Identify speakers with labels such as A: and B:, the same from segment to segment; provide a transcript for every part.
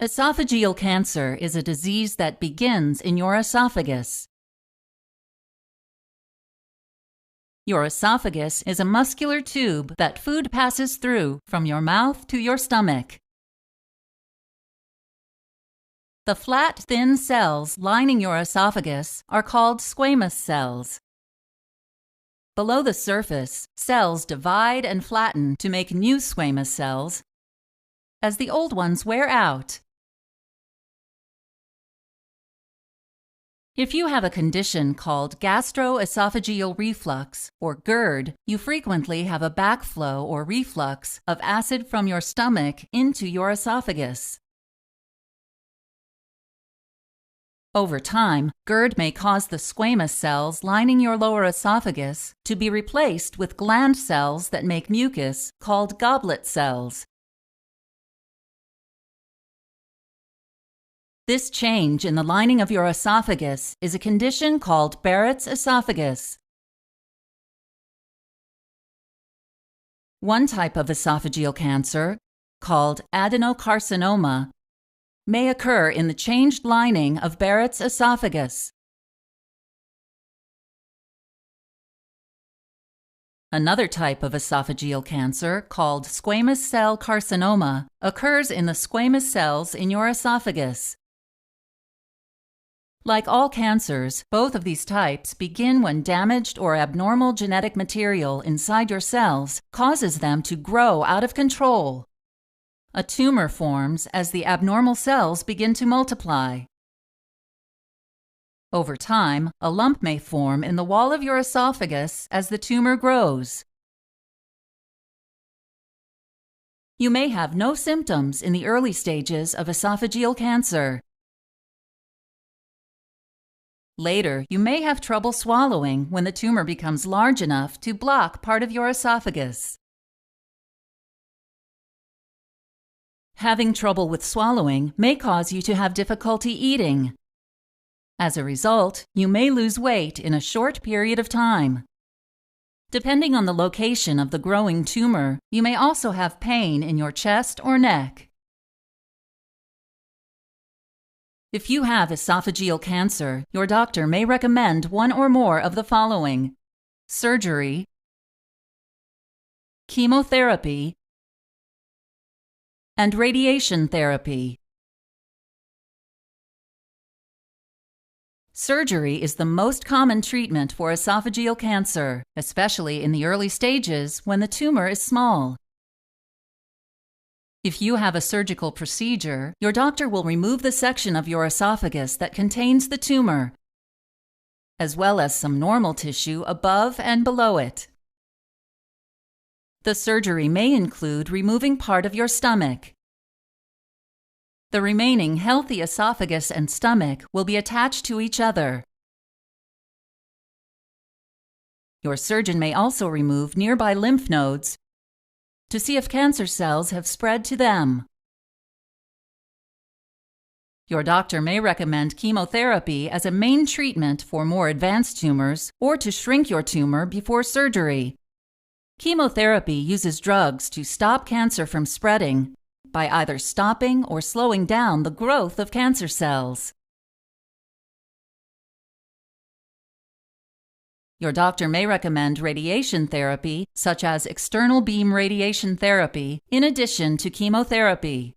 A: Esophageal cancer is a disease that begins in your esophagus. Your esophagus is a muscular tube that food passes through from your mouth to your stomach. The flat, thin cells lining your esophagus are called squamous cells. Below the surface, cells divide and flatten to make new squamous cells as the old ones wear out. If you have a condition called gastroesophageal reflux, or GERD, you frequently have a backflow or reflux of acid from your stomach into your esophagus. Over time, GERD may cause the squamous cells lining your lower esophagus to be replaced with gland cells that make mucus called goblet cells. This change in the lining of your esophagus is a condition called Barrett's esophagus. One type of esophageal cancer, called adenocarcinoma, may occur in the changed lining of Barrett's esophagus. Another type of esophageal cancer, called squamous cell carcinoma, occurs in the squamous cells in your esophagus. Like all cancers, both of these types begin when damaged or abnormal genetic material inside your cells causes them to grow out of control. A tumor forms as the abnormal cells begin to multiply. Over time, a lump may form in the wall of your esophagus as the tumor grows. You may have no symptoms in the early stages of esophageal cancer. Later, you may have trouble swallowing when the tumor becomes large enough to block part of your esophagus. Having trouble with swallowing may cause you to have difficulty eating. As a result, you may lose weight in a short period of time. Depending on the location of the growing tumor, you may also have pain in your chest or neck. If you have esophageal cancer, your doctor may recommend one or more of the following: surgery, chemotherapy, and radiation therapy. Surgery is the most common treatment for esophageal cancer, especially in the early stages when the tumor is small. If you have a surgical procedure, your doctor will remove the section of your esophagus that contains the tumor, as well as some normal tissue above and below it. The surgery may include removing part of your stomach. The remaining healthy esophagus and stomach will be attached to each other. Your surgeon may also remove nearby lymph nodes to see if cancer cells have spread to them. Your doctor may recommend chemotherapy as a main treatment for more advanced tumors or to shrink your tumor before surgery. Chemotherapy uses drugs to stop cancer from spreading by either stopping or slowing down the growth of cancer cells. Your doctor may recommend radiation therapy, such as external beam radiation therapy, in addition to chemotherapy.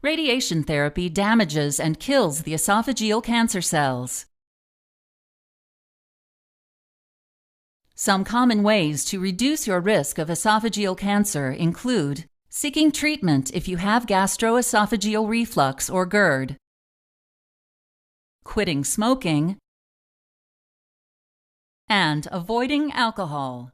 A: Radiation therapy damages and kills the esophageal cancer cells. Some common ways to reduce your risk of esophageal cancer include seeking treatment if you have gastroesophageal reflux or GERD, quitting smoking, and avoiding alcohol.